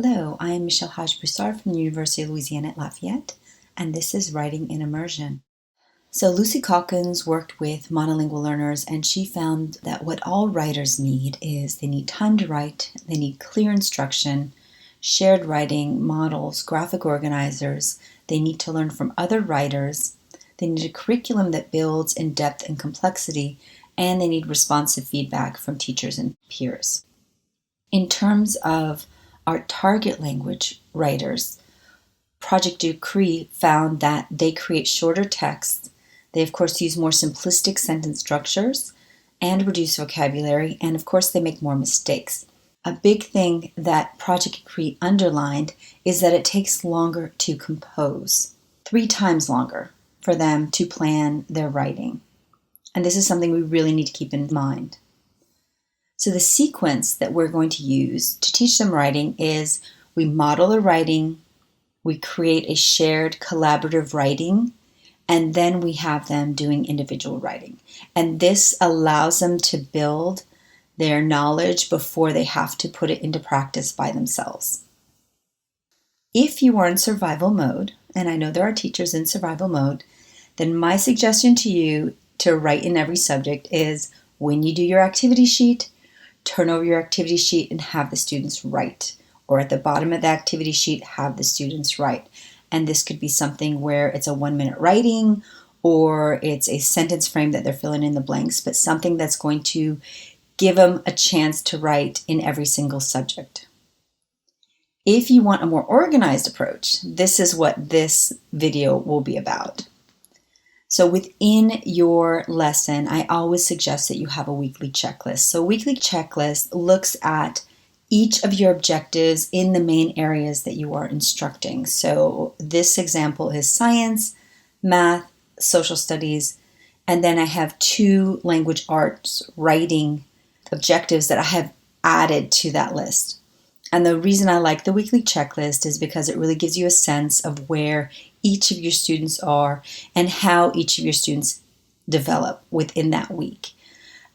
Hello, I am Michelle Haj-Broussard from the University of Louisiana at Lafayette, and this is Writing in Immersion. So Lucy Caulkins worked with monolingual learners, and she found that what all writers need is they need time to write, they need clear instruction, shared writing, models, graphic organizers, they need to learn from other writers, they need a curriculum that builds in depth and complexity, and they need responsive feedback from teachers and peers. In terms of our target language writers, Project Ducree found that they create shorter texts. They, of course, use more simplistic sentence structures and reduce vocabulary, and of course, they make more mistakes. A big thing that Project Ducree underlined is that it takes longer to compose, 3 times longer for them to plan their writing. And this is something we really need to keep in mind. So the sequence that we're going to use to teach them writing is we model the writing, we create a shared collaborative writing, and then we have them doing individual writing. And this allows them to build their knowledge before they have to put it into practice by themselves. If you are in survival mode, and I know there are teachers in survival mode, then my suggestion to you to write in every subject is when you do your activity sheet, turn over your activity sheet and have the students write. Or at the bottom of the activity sheet, have the students write. And this could be something where it's a 1-minute writing, or it's a sentence frame that they're filling in the blanks, but something that's going to give them a chance to write in every single subject. If you want a more organized approach, this is what this video will be about. So within your lesson, I always suggest that you have a weekly checklist. So a weekly checklist looks at each of your objectives in the main areas that you are instructing. So this example is science, math, social studies, and then I have 2 language arts writing objectives that I have added to that list. And the reason I like the weekly checklist is because it really gives you a sense of where each of your students are and how each of your students develop within that week.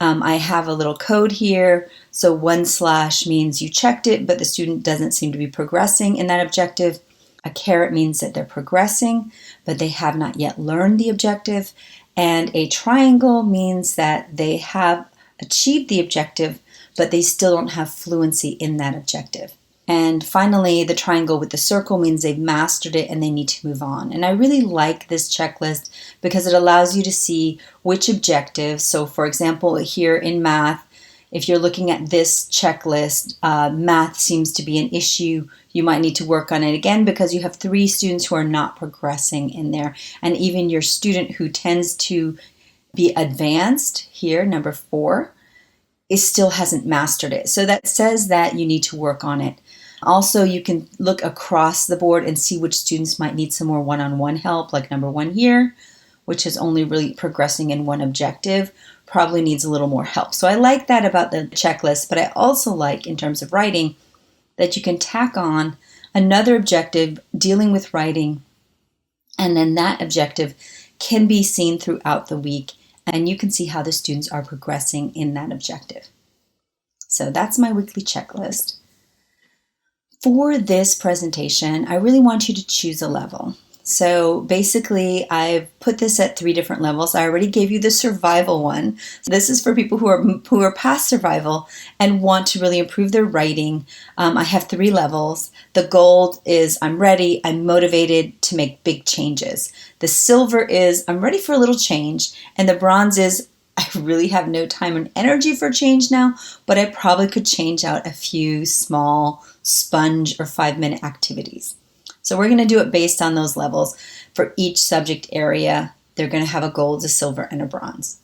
I have a little code here. So 1/ means you checked it, but the student doesn't seem to be progressing in that objective. A caret means that they're progressing, but they have not yet learned the objective. And a triangle means that they have achieved the objective, but they still don't have fluency in that objective. And finally, the triangle with the circle means they've mastered it and they need to move on. And I really like this checklist because it allows you to see which objectives. So for example, here in math, if you're looking at this checklist, math seems to be an issue. You might need to work on it again because you have 3 students who are not progressing in there. And even your student who tends to be advanced here, number 4, still hasn't mastered it. So that says that you need to work on it. Also, you can look across the board and see which students might need some more one-on-one help, like number 1 here, which is only really progressing in one objective, probably needs a little more help. So I like that about the checklist, but I also like, in terms of writing, that you can tack on another objective dealing with writing, and then that objective can be seen throughout the week, and you can see how the students are progressing in that objective. So that's my weekly checklist. For this presentation, I really want you to choose a level. So basically, I've put this at 3 different levels. I already gave you the survival one. So this is for people who are past survival and want to really improve their writing. I have 3 levels. The gold is I'm ready, I'm motivated to make big changes. The silver is I'm ready for a little change. And the bronze is I really have no time and energy for change now, but I probably could change out a few small sponge or 5-minute activities. So we're going to do it based on those levels. For each subject area, they're going to have a gold, a silver, and a bronze.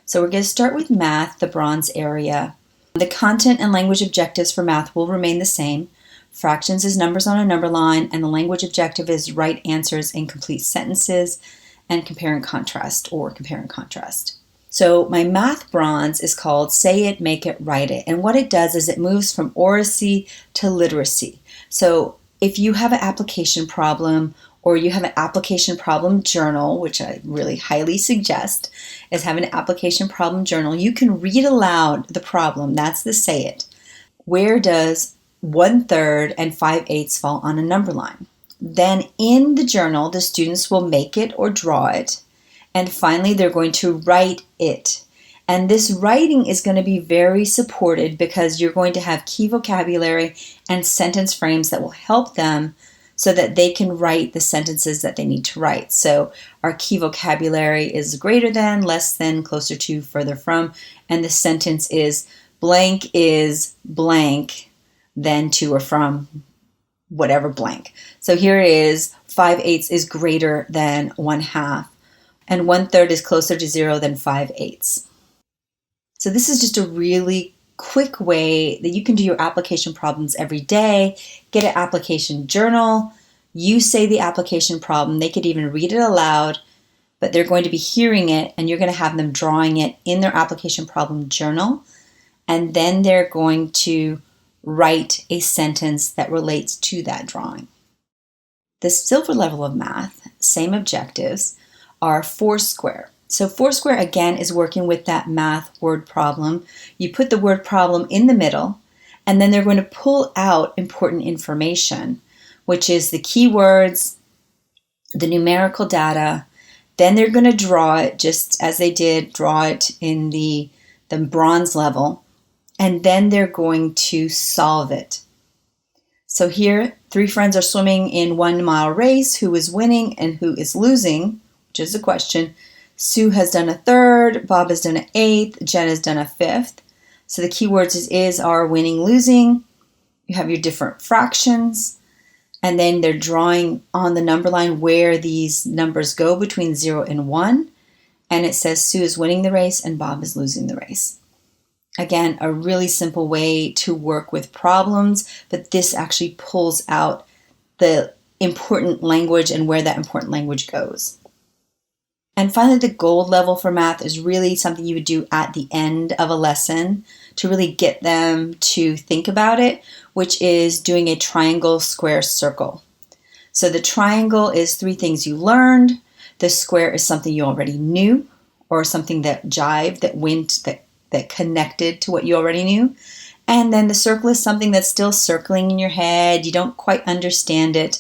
So we're going to start with math, the bronze area. The content and language objectives for math will remain the same. Fractions is numbers on a number line, and the language objective is write answers in complete sentences and compare and contrast, or compare and contrast. So my math bronze is called Say It, Make It, Write It. And what it does is it moves from oracy to literacy. So if you have an application problem or you have an application problem journal, which I really highly suggest, is have an application problem journal, you can read aloud the problem. That's the Say It. Where does 1/3 and 5/8 fall on a number line. Then in the journal, the students will make it or draw it. And finally, they're going to write it. And this writing is going to be very supported because you're going to have key vocabulary and sentence frames that will help them so that they can write the sentences that they need to write. So our key vocabulary is greater than, less than, closer to, further from, and the sentence is blank, then to or from whatever blank. So here is 5/8 is greater than 1/2, and 1/3 is closer to 0 than 5/8. So this is just a really quick way that you can do your application problems every day. Get an application journal. You say the application problem. They could even read it aloud, but they're going to be hearing it, and you're going to have them drawing it in their application problem journal. And then they're going to write a sentence that relates to that drawing. The silver level of math, same objectives, are Foursquare. So Foursquare, again, is working with that math word problem. You put the word problem in the middle, and then they're going to pull out important information, which is the keywords, the numerical data. Then they're going to draw it just as they did, draw it in the bronze level, and then they're going to solve it. So here, 3 friends are swimming in 1 mile race. Who is winning and who is losing, which is the question. Sue has done 1/3, Bob has done 1/8, Jen has done 1/5. So the keywords is, are, winning, losing. You have your different fractions, and then they're drawing on the number line where these numbers go between 0 and 1, and it says Sue is winning the race and Bob is losing the race. Again, a really simple way to work with problems, but this actually pulls out the important language and where that important language goes. And finally, the gold level for math is really something you would do at the end of a lesson to really get them to think about it, which is doing a triangle, square, circle. So the triangle is 3 things you learned. The square is something you already knew, or something that jived, that connected to what you already knew. And then the circle is something that's still circling in your head. You don't quite understand it.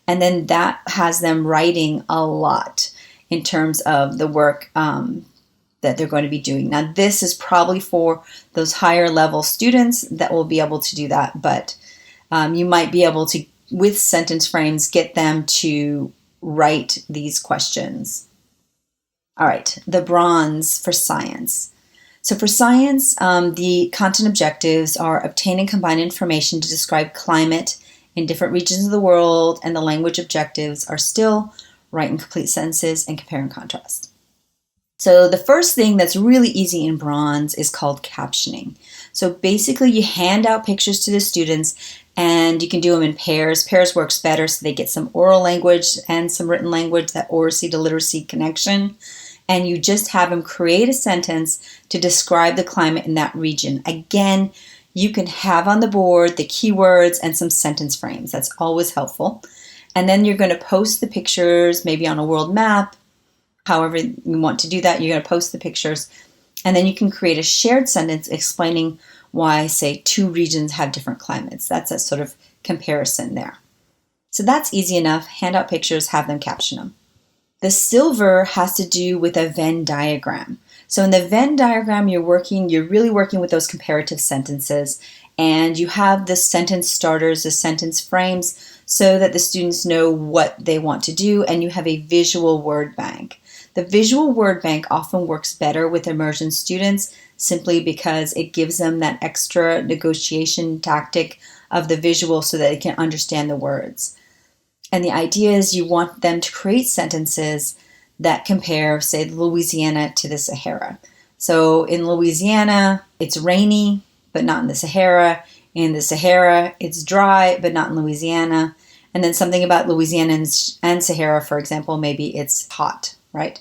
And then that has them writing a lot in terms of the work that they're going to be doing. Now, this is probably for those higher level students that will be able to do that, but you might be able to, with sentence frames, get them to write these questions. All right, the bronze for science. So for science, the content objectives are obtain and combine information to describe climate in different regions of the world, and the language objectives are still write and complete sentences and compare and contrast. So the first thing that's really easy in bronze is called captioning. So basically you hand out pictures to the students, and you can do them in pairs. Pairs works better so they get some oral language and some written language, that oracy to literacy connection. And you just have them create a sentence to describe the climate in that region. Again, you can have on the board the keywords and some sentence frames. That's always helpful. And then you're going to post the pictures, maybe on a world map, however you want to do that. You're going to post the pictures, and then you can create a shared sentence explaining why, say, 2 regions have different climates. That's a sort of comparison there. So that's easy enough. Hand out pictures, have them caption them. The silver has to do with a Venn diagram. So in the Venn diagram, you're really working with those comparative sentences, and you have the sentence starters, the sentence frames, so that the students know what they want to do, and you have a visual word bank. The visual word bank often works better with immersion students simply because it gives them that extra negotiation tactic of the visual so that they can understand the words. And the idea is you want them to create sentences that compare, say, Louisiana to the Sahara. So in Louisiana, it's rainy, but not in the Sahara. In the Sahara, it's dry, but not in Louisiana. And then something about Louisiana and Sahara, for example, maybe it's hot, right?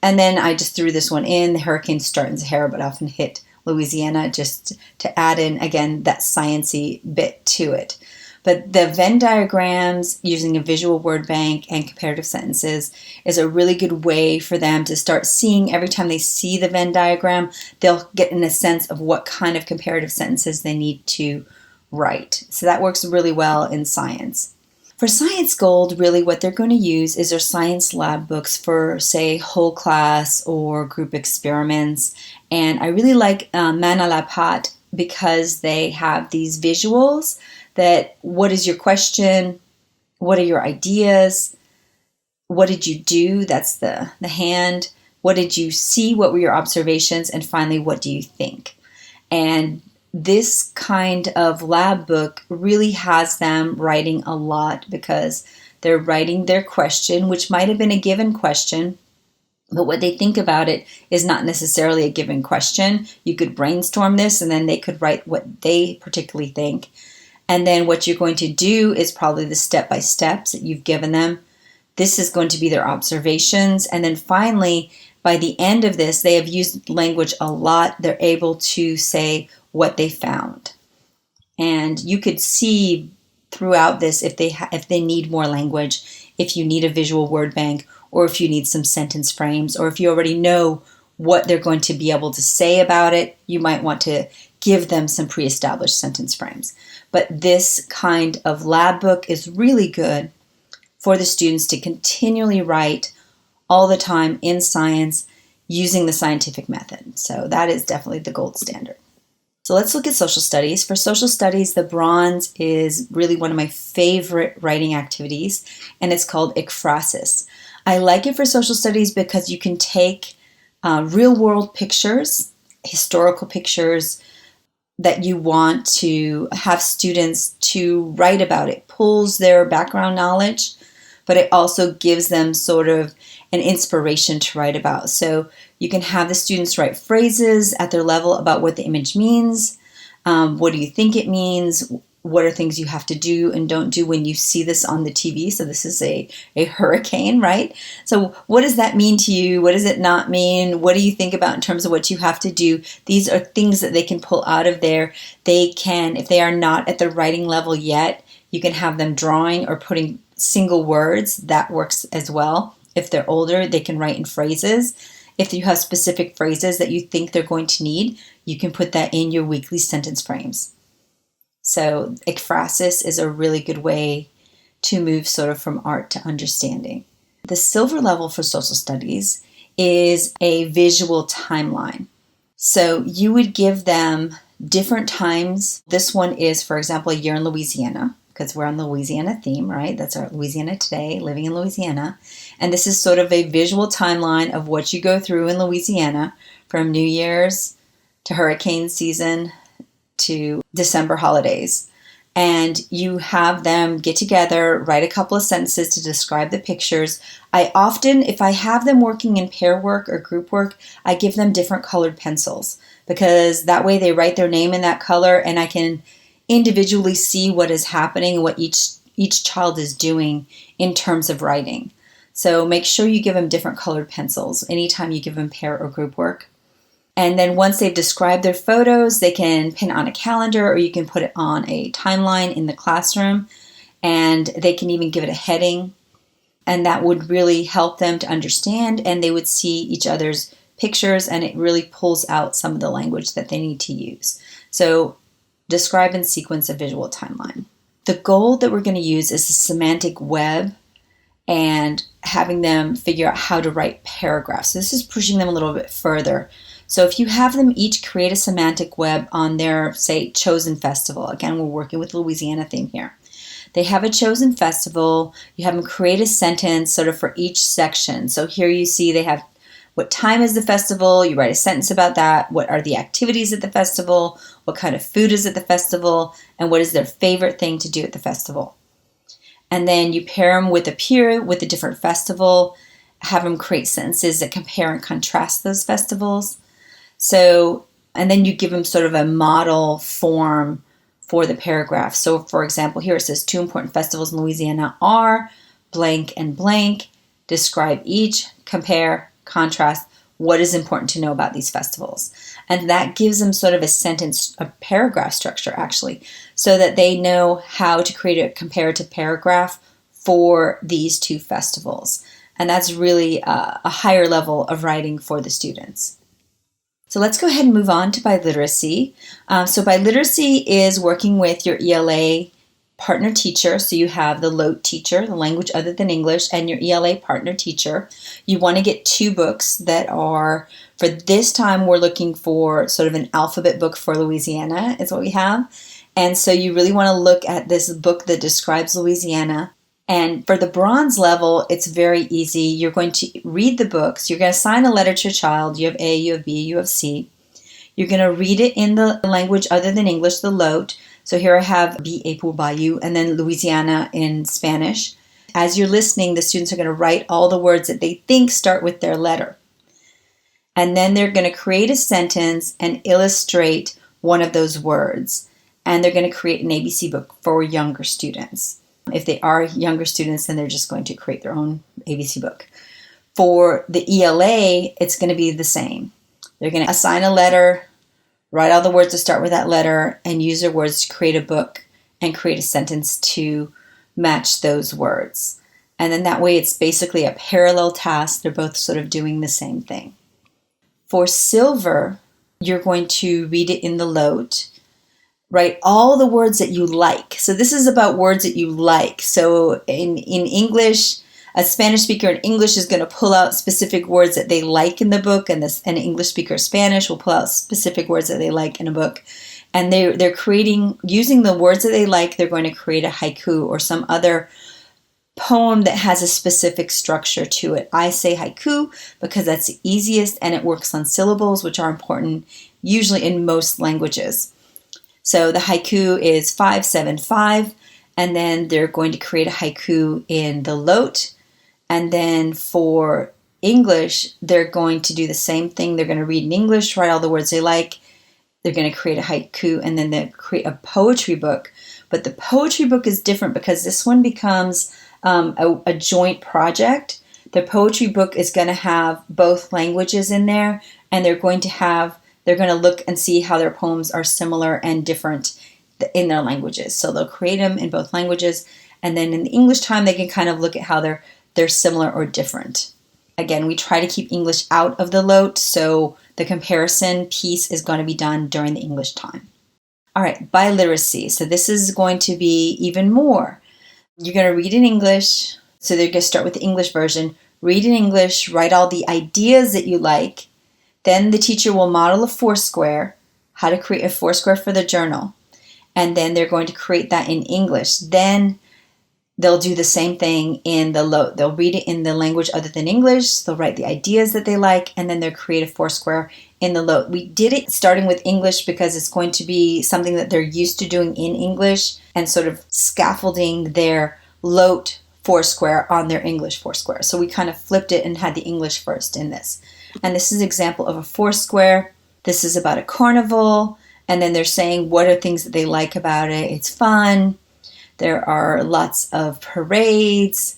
And then I just threw this one in. The hurricanes start in Sahara, but often hit Louisiana, just to add in, again, that sciencey bit to it. But the Venn diagrams using a visual word bank and comparative sentences is a really good way for them to start seeing. Every time they see the Venn diagram, they'll get in a sense of what kind of comparative sentences they need to write. So that works really well in science. For Science Gold, really what they're going to use is their science lab books for, say, whole class or group experiments. And I really like Man à la Pâte because they have these visuals that what is your question? What are your ideas? What did you do? That's the hand. What did you see? What were your observations? And finally, what do you think? And this kind of lab book really has them writing a lot because they're writing their question, which might have been a given question, but what they think about it is not necessarily a given question. You could brainstorm this and then they could write what they particularly think. And then what you're going to do is probably the step-by-steps that you've given them. This is going to be their observations. And then finally, by the end of this, they have used language a lot. They're able to say what they found. And you could see throughout this if they need more language, if you need a visual word bank, or if you need some sentence frames, or if you already know what they're going to be able to say about it, you might want to give them some pre-established sentence frames. But this kind of lab book is really good for the students to continually write all the time in science using the scientific method. So that is definitely the gold standard. So let's look at social studies. For social studies, the bronze is really one of my favorite writing activities, and it's called ekphrasis. I like it for social studies because you can take real-world pictures, historical pictures that you want to have students to write about. It pulls their background knowledge, but it also gives them sort of an inspiration to write about. So you can have the students write phrases at their level about what the image means. What do you think it means? What are things you have to do and don't do when you see this on the TV? So this is a hurricane, right? So what does that mean to you? What does it not mean? What do you think about in terms of what you have to do? These are things that they can pull out of there. They can, if they are not at the writing level yet, you can have them drawing or putting single words. That works as well. If they're older, they can write in phrases. If you have specific phrases that you think they're going to need, you can put that in your weekly sentence frames. So ekphrasis is a really good way to move sort of from art to understanding. The silver level for social studies is a visual timeline. So you would give them different times. This one is, for example, a year in Louisiana, because we're on the Louisiana theme, right? That's our Louisiana Today, living in Louisiana. And this is sort of a visual timeline of what you go through in Louisiana from New Year's to hurricane season to December holidays. And you have them get together, write a couple of sentences to describe the pictures. I often, if I have them working in pair work or group work, I give them different colored pencils because that way they write their name in that color and I can individually see what is happening and what each child is doing in terms of writing. So make sure you give them different colored pencils anytime you give them pair or group work. And then once they've described their photos, they can pin on a calendar or you can put it on a timeline in the classroom and they can even give it a heading. And that would really help them to understand and they would see each other's pictures and it really pulls out some of the language that they need to use. So describe and sequence a visual timeline. The goal that we're going to use is a semantic web and having them figure out how to write paragraphs. So this is pushing them a little bit further. So if you have them each create a semantic web on their, say, chosen festival. Again, we're working with the Louisiana theme here. They have a chosen festival. You have them create a sentence sort of for each section. So here you see they have what time is the festival? You write a sentence about that. What are the activities at the festival? What kind of food is at the festival? And what is their favorite thing to do at the festival? And then you pair them with a peer with a different festival. Have them create sentences that compare and contrast those festivals. So, and then you give them sort of a model form for the paragraph. So, for example, here it says 2 important festivals in Louisiana are blank and blank. Describe each, compare, contrast, what is important to know about these festivals. And that gives them sort of a sentence, a paragraph structure actually, so that they know how to create a comparative paragraph for these two festivals. And that's really a higher level of writing for the students. So let's go ahead and move on to biliteracy. So biliteracy is working with your ELA partner teacher. So you have the LOTE teacher, the language other than English, and your ELA partner teacher. You want to get 2 books that are, for this time, we're looking for sort of an alphabet book for Louisiana is what we have. And so you really want to look at this book that describes Louisiana. And for the bronze level, it's very easy. You're going to read the books. You're going to assign a letter to a child. You have A, you have B, you have C. You're going to read it in the language other than English, the LOTE. So here I have B, A, pour Bayou, and then Louisiana in Spanish. As you're listening, the students are going to write all the words that they think start with their letter. And then they're going to create a sentence and illustrate one of those words. And they're going to create an ABC book for younger students. If they are younger students, then they're just going to create their own ABC book. For the ELA, it's going to be the same. They're going to assign a letter, write all the words that start with that letter, and use their words to create a book and create a sentence to match those words. And then that way it's basically a parallel task. They're both sort of doing the same thing. For silver, you're going to read it in the LOTE. Write all the words that you like. So this is about words that you like. So in English, a Spanish speaker in English is going to pull out specific words that they like in the book, and an English speaker of Spanish will pull out specific words that they like in a book. And they're creating, using the words that they like, they're going to create a haiku or some other poem that has a specific structure to it. I say haiku because that's the easiest and it works on syllables, which are important usually in most languages. So the haiku is 575, and then they're going to create a haiku in the LOTE. And then for English, they're going to do the same thing. They're going to read in English, write all the words they like. They're going to create a haiku, and then they create a poetry book. But the poetry book is different because this one becomes a joint project. The poetry book is going to have both languages in there, and they're going to look and see how their poems are similar and different in their languages. So they'll create them in both languages, and then in the English time, they can kind of look at how they're similar or different. Again, we try to keep English out of the LOTE, so the comparison piece is going to be done during the English time. All right, biliteracy. So this is going to be even more. You're going to read in English, so they're going to start with the English version. Read in English, write all the ideas that you like. Then the teacher will model a foursquare, how to create a foursquare for the journal. And then they're going to create that in English. Then they'll do the same thing in the LOTE. They'll read it in the language other than English. They'll write the ideas that they like, and then they'll create a foursquare in the LOTE. We did it starting with English because it's going to be something that they're used to doing in English and sort of scaffolding their LOTE foursquare on their English foursquare. So we kind of flipped it and had the English first in this. And this is an example of a foursquare. This is about a carnival. And then they're saying what are things that they like about it. It's fun. There are lots of parades.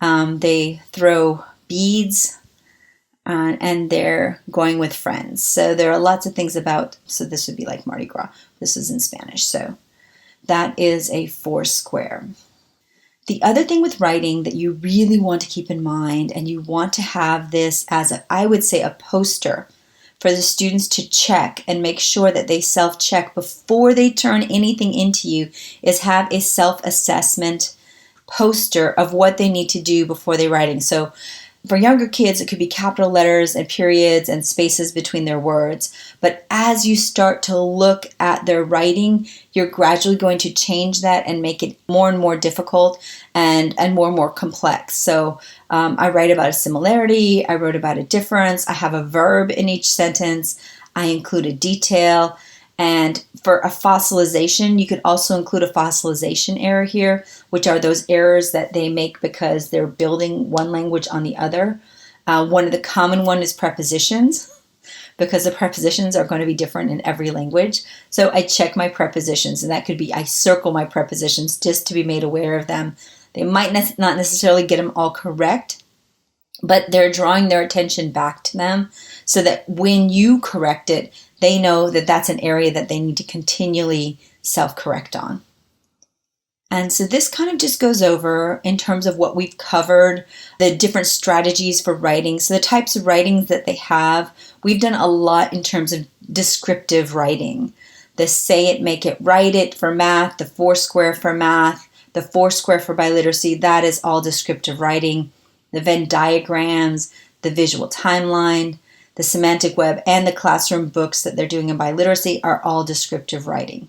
They throw beads. And they're going with friends. So there are lots of things about, so this would be like Mardi Gras. This is in Spanish. So that is a foursquare. The other thing with writing that you really want to keep in mind, and you want to have this as I would say a poster for the students to check and make sure that they self-check before they turn anything into you, is have a self-assessment poster of what they need to do before they're writing. So for younger kids, it could be capital letters and periods and spaces between their words. But as you start to look at their writing, you're gradually going to change that and make it more and more difficult and more complex. So I write about a similarity. I wrote about a difference. I have a verb in each sentence. I include a detail. And for a fossilization, you could also include a fossilization error here, which are those errors that they make because they're building one language on the other. One of the common one is prepositions, because the prepositions are going to be different in every language. So I check my prepositions, and that could be I circle my prepositions just to be made aware of them. They might not necessarily get them all correct, but they're drawing their attention back to them so that when you correct it, they know that that's an area that they need to continually self-correct on. And so this kind of just goes over, in terms of what we've covered, the different strategies for writing. So the types of writings that they have, we've done a lot in terms of descriptive writing. The say it, make it, write it for math, the Foursquare for math, the Foursquare for biliteracy, that is all descriptive writing. The Venn diagrams, the visual timeline, the semantic web, and the classroom books that they're doing in biliteracy are all descriptive writing.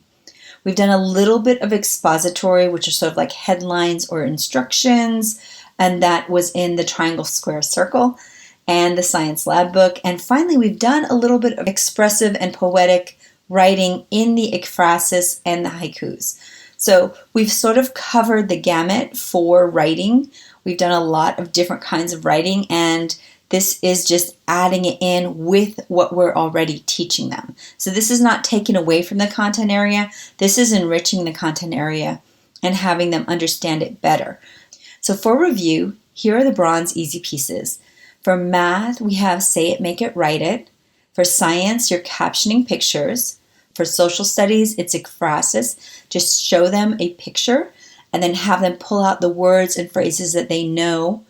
We've done a little bit of expository, which are sort of like headlines or instructions, and that was in the Triangle, Square, Circle and the Science Lab book. And finally, we've done a little bit of expressive and poetic writing in the ekphrasis and the haikus. So we've sort of covered the gamut for writing. We've done a lot of different kinds of writing, and this is just adding it in with what we're already teaching them. So this is not taking away from the content area. This is enriching the content area and having them understand it better. So for review, here are the bronze easy pieces. For math, we have say it, make it, write it. For science, you're captioning pictures. For social studies, it's ekphrasis. Just show them a picture and then have them pull out the words and phrases that they know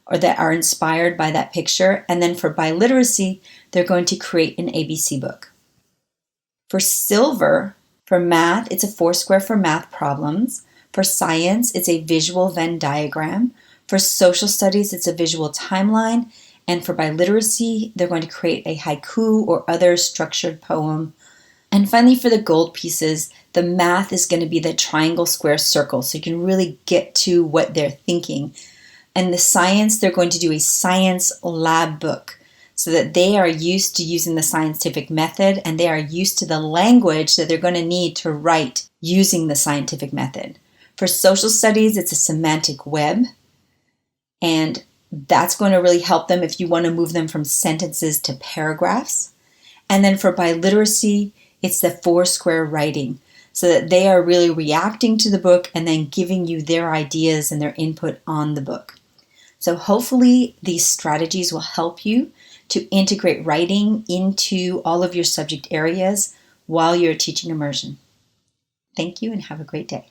or that are inspired by that picture. And then for biliteracy, they're going to create an ABC book. For silver, for math, it's a Foursquare for math problems. For science, it's a visual Venn diagram. For social studies, it's a visual timeline. And for biliteracy, they're going to create a haiku or other structured poem. And finally, for the gold pieces, the math is going to be the triangle, square, circle, so you can really get to what they're thinking. And the science, they're going to do a science lab book so that they are used to using the scientific method and they are used to the language that they're going to need to write using the scientific method. For social studies, it's a semantic web, and that's going to really help them if you want to move them from sentences to paragraphs. And then for biliteracy, it's the Foursquare writing, so that they are really reacting to the book and then giving you their ideas and their input on the book. So hopefully these strategies will help you to integrate writing into all of your subject areas while you're teaching immersion. Thank you and have a great day.